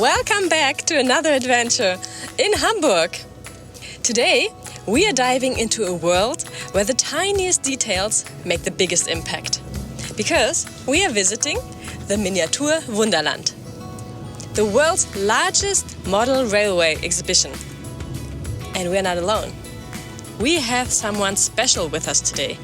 Welcome back to another adventure in Hamburg. Today, we are diving into a world where the tiniest details make the biggest impact. Because we are visiting the Miniatur Wunderland, the world's largest model railway exhibition. And we're not alone. We have someone special with us today.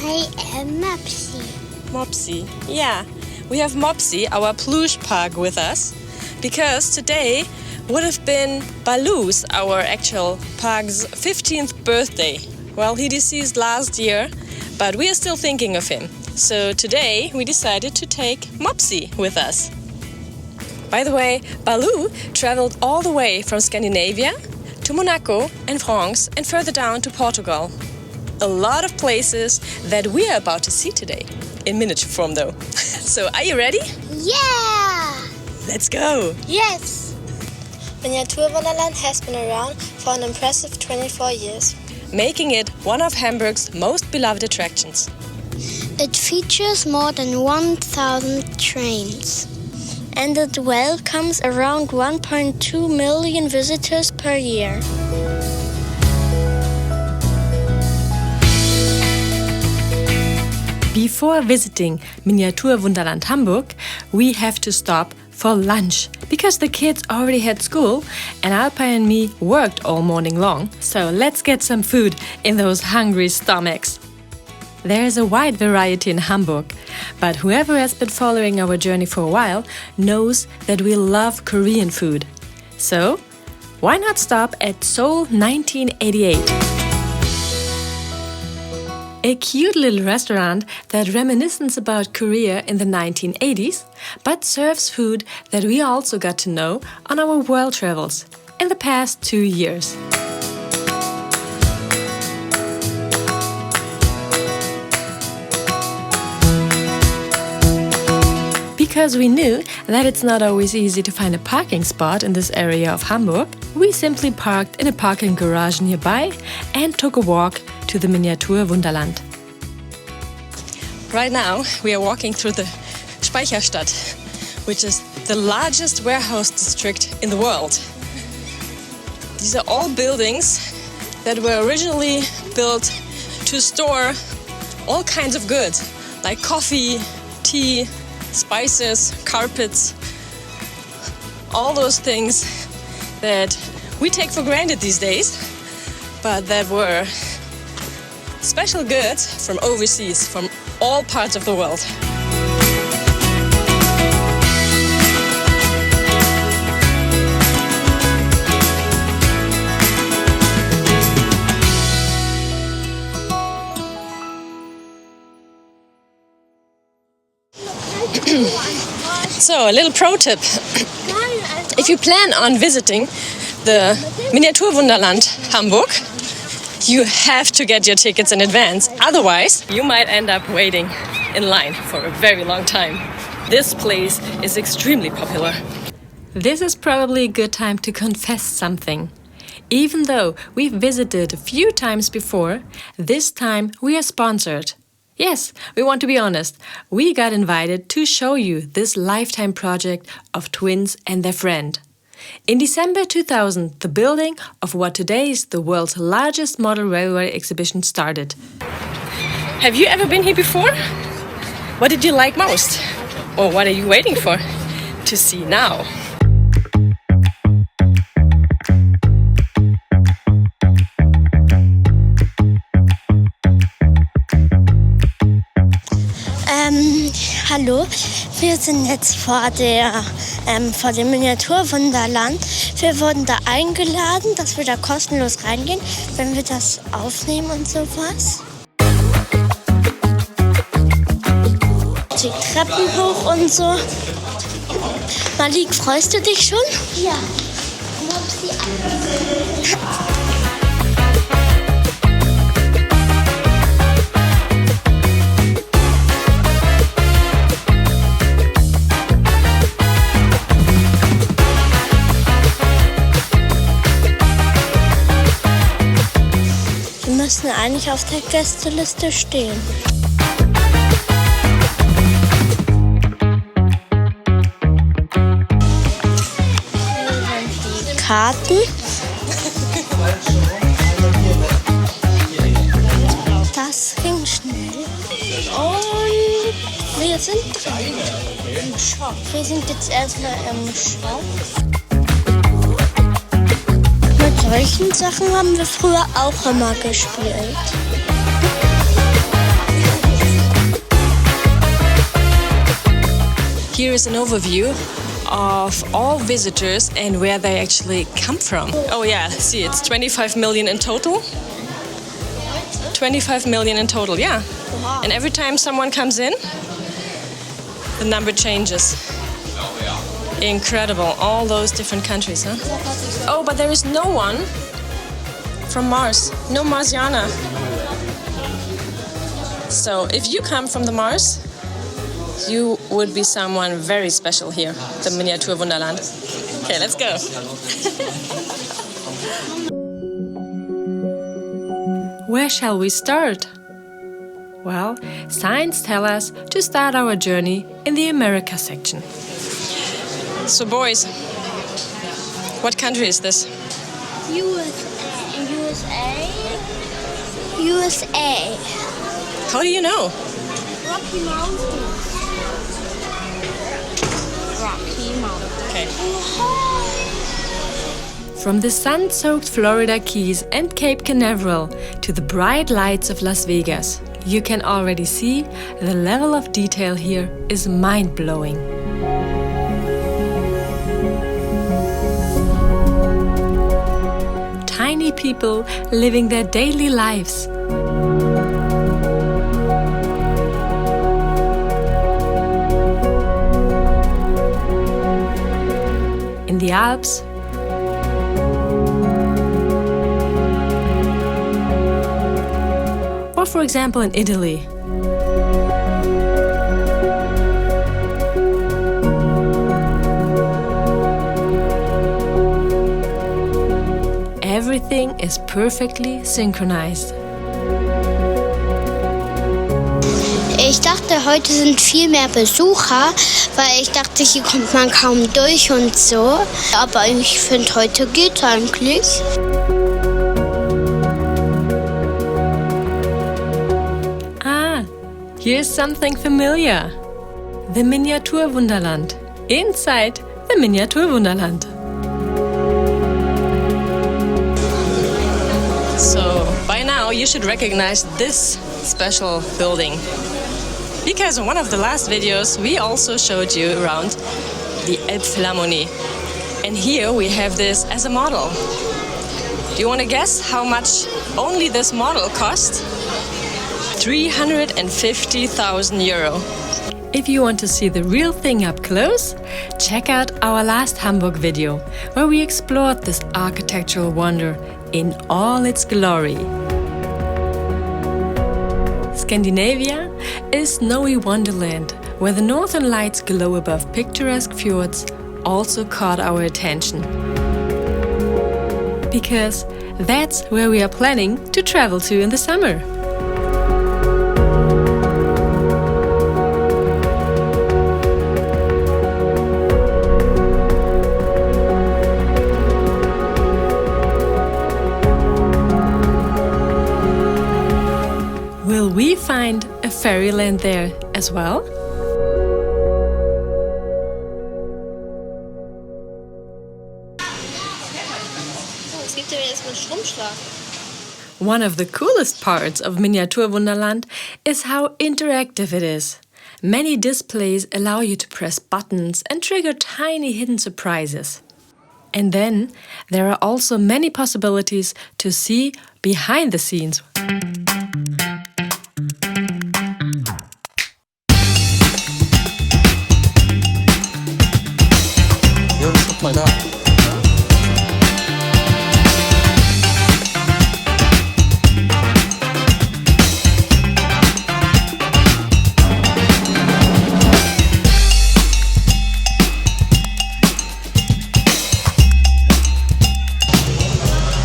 I am Mopsy. Mopsy, yeah. We have Mopsy, our plush pug, with us. Because today would have been Baloo's, our actual pug's 15th birthday. Well, he deceased last year, but we are still thinking of him. So today we decided to take Mopsy with us. By the way, Baloo traveled all the way from Scandinavia to Monaco and France and further down to Portugal. A lot of places that we are about to see today. In miniature form though. So are you ready? Yeah! Let's go! Yes! Miniatur Wunderland has been around for an impressive 24 years, making it one of Hamburg's most beloved attractions. It features more than 1,000 trains. And it welcomes around 1.2 million visitors per year. Before visiting Miniatur Wunderland Hamburg, we have to stop for lunch because the kids already had school and Alpa and me worked all morning long. So let's get some food in those hungry stomachs. There is a wide variety in Hamburg, but whoever has been following our journey for a while knows that we love Korean food. So, why not stop at Seoul 1988? A cute little restaurant that reminisces about Korea in the 1980s, but serves food that we also got to know on our world travels in the past 2 years. Because we knew that it's not always easy to find a parking spot in this area of Hamburg, we simply parked in a parking garage nearby and took a walk to the Miniatur Wunderland. Right now, we are walking through the Speicherstadt, which is the largest warehouse district in the world. These are all buildings that were originally built to store all kinds of goods, like coffee, tea, spices, carpets, all those things that we take for granted these days, but that were special goods from overseas, from all parts of the world. So, a little pro tip. If you plan on visiting the Miniatur Wunderland Hamburg, you have to get your tickets in advance. Otherwise, you might end up waiting in line for a very long time. This place is extremely popular. This is probably a good time to confess something. Even though we've visited a few times before, this time we are sponsored. Yes, we want to be honest. We got invited to show you this lifetime project of twins and their friend. In December 2000, the building of what today is the world's largest model railway exhibition started. Have you ever been here before? What did you like most? Or what are you waiting for to see now? Hallo, wir sind jetzt vor dem Miniatur Wunderland. Wir wurden da eingeladen, dass wir da kostenlos reingehen, wenn wir das aufnehmen und sowas. Die Treppen hoch und so. Malik, freust du dich schon? Ja. Wir müssen eigentlich auf der Gästeliste stehen. warten. Das ging schnell. Und wir sind drin. Im Shop. Wir sind jetzt erstmal im Shop. Mit solchen Sachen haben wir früher auch immer gespielt. Here is an overview of all visitors and where they actually come from. Oh yeah, see, it's 25 million in total. 25 million in total, yeah. Wow. And every time someone comes in, the number changes. Incredible, all those different countries, huh? Oh, but there is no one from Mars, no Marsianer. So if you come from the Mars, you would be someone very special here, the Miniatur Wunderland. Okay, let's go. Where shall we start? Well, signs tell us to start our journey in the America section. So boys, what country is this? USA. How do you know? Rocky Mountains. Okay. From the sun-soaked Florida Keys and Cape Canaveral to the bright lights of Las Vegas, you can already see the level of detail here is mind-blowing. Tiny people living their daily lives. In the Alps, or for example in Italy. Everything is perfectly synchronized. Ich dachte, heute sind viel mehr Besucher, weil ich dachte, hier kommt man kaum durch und so. Aber ich finde, heute geht's eigentlich. Ah, here's something familiar. The Miniatur Wunderland. Inside the Miniatur Wunderland. So, by now you should recognize this special building. Because in one of the last videos we also showed you around the Elbphilharmonie. And here we have this as a model. Do you want to guess how much only this model cost? 350,000 euro. If you want to see the real thing up close, check out our last Hamburg video, where we explored this architectural wonder in all its glory. Scandinavia is snowy wonderland, where the northern lights glow above picturesque fjords also caught our attention. Because that's where we are planning to travel to in the summer. Will we find a fairyland there as well? One of the coolest parts of Miniatur Wunderland is how interactive it is. Many displays allow you to press buttons and trigger tiny hidden surprises. And then there are also many possibilities to see behind the scenes. Mal da.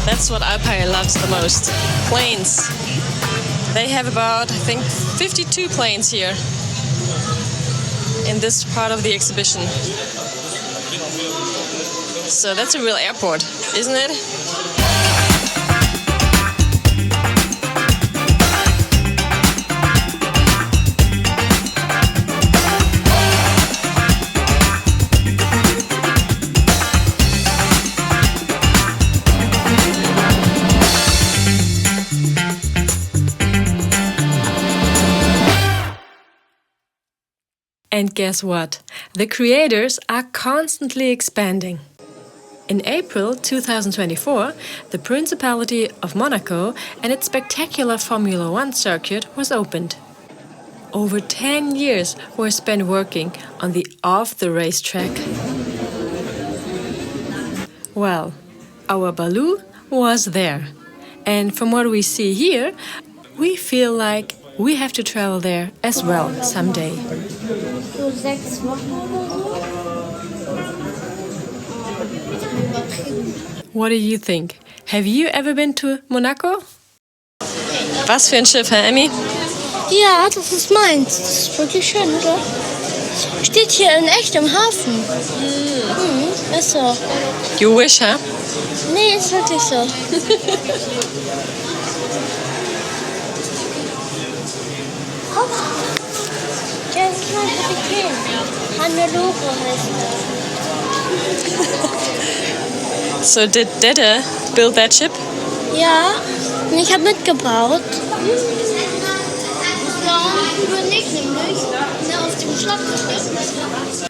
That's what Alpine loves the most. Planes. They have about, I think, 52 planes here in this part of the exhibition. So that's a real airport, isn't it? And guess what? The creators are constantly expanding. In April 2024, the Principality of Monaco and its spectacular Formula One circuit was opened. Over 10 years were spent working on the off-the-racetrack. Well, our Baloo was there. And from what we see here, we feel like we have to travel there as well someday. So 6 Wochen oder so. What do you think? Have you ever been to Monaco? Was für ein Schiff, Herr Emmy? Ja, das ist meins. Das ist wirklich schön, oder? Steht hier in echt im Hafen. Ist so. You wish, huh? Nee, ist wirklich so. Ja, das ist mein Kapitän. Hannelore heißt So did Dede build that ship? er. Ja, und ich habe mitgebaut.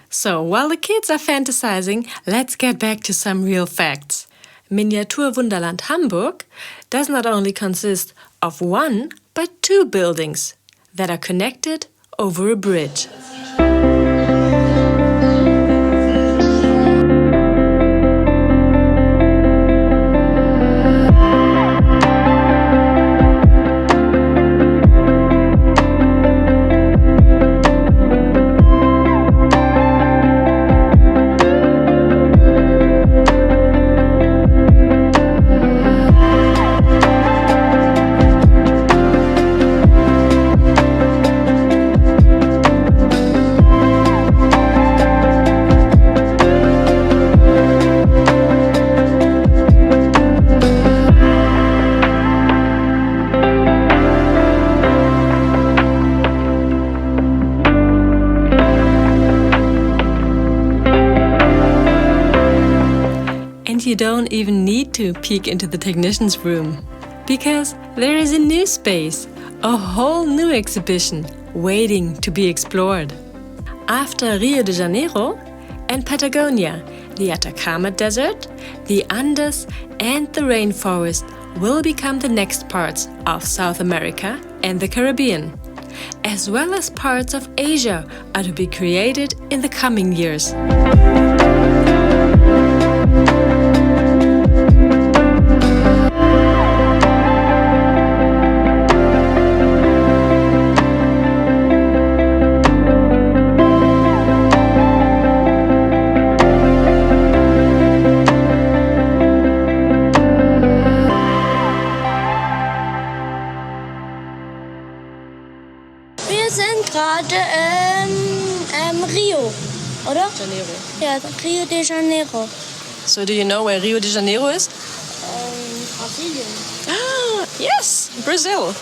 So, while the kids are fantasizing, let's get back to some real facts. Miniatur Wunderland Hamburg does not only consist of one, but 2 buildings that are connected over a bridge. You don't even need to peek into the technician's room, because there is a new space, a whole new exhibition waiting to be explored. After Rio de Janeiro and Patagonia, the Atacama Desert, the Andes and the rainforest will become the next parts of South America and the Caribbean, as well as parts of Asia are to be created in the coming years. Wir sind gerade Rio, oder? Janeiro. Ja, Rio de Janeiro. So do you know where Rio de Janeiro is? Brasilien. Ah, yes, Brazil.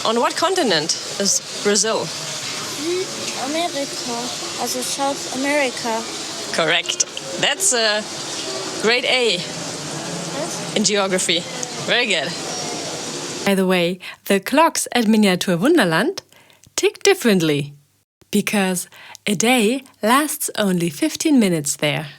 On what continent is Brazil? Südamerika, also South America. Correct. That's a grade A in geography. Very good. By the way, the clocks at Miniatur Wunderland tick differently, because a day lasts only 15 minutes there.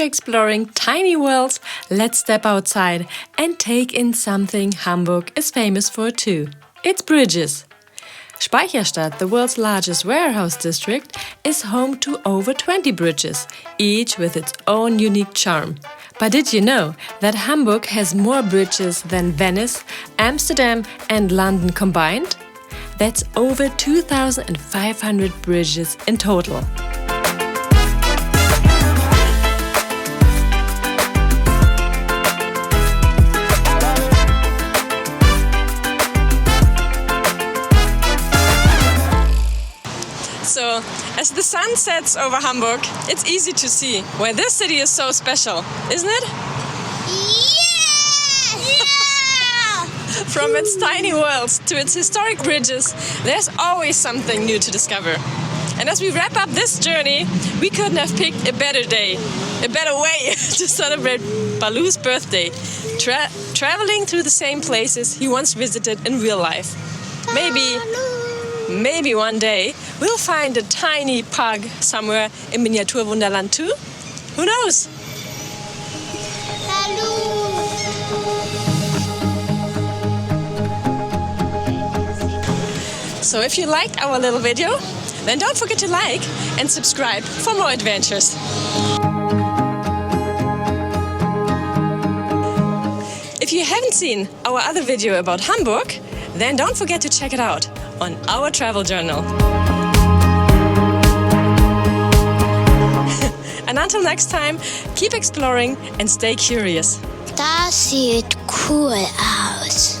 exploring tiny worlds, let's step outside and take in something Hamburg is famous for too. Its bridges. Speicherstadt, the world's largest warehouse district, is home to over 20 bridges, each with its own unique charm. But did you know that Hamburg has more bridges than Venice, Amsterdam and London combined? That's over 2,500 bridges in total. So, as the sun sets over Hamburg, it's easy to see why this city is so special, isn't it? Yeah! From its tiny worlds to its historic bridges, there's always something new to discover. And as we wrap up this journey, we couldn't have picked a better day, a better way to celebrate Baloo's birthday, traveling through the same places he once visited in real life. Maybe one day we'll find a tiny pug somewhere in Miniatur Wunderland too. Who knows? So if you liked our little video, then don't forget to like and subscribe for more adventures. If you haven't seen our other video about Hamburg, then don't forget to check it out on our travel journal. And until next time, keep exploring and stay curious. Das sieht cool aus.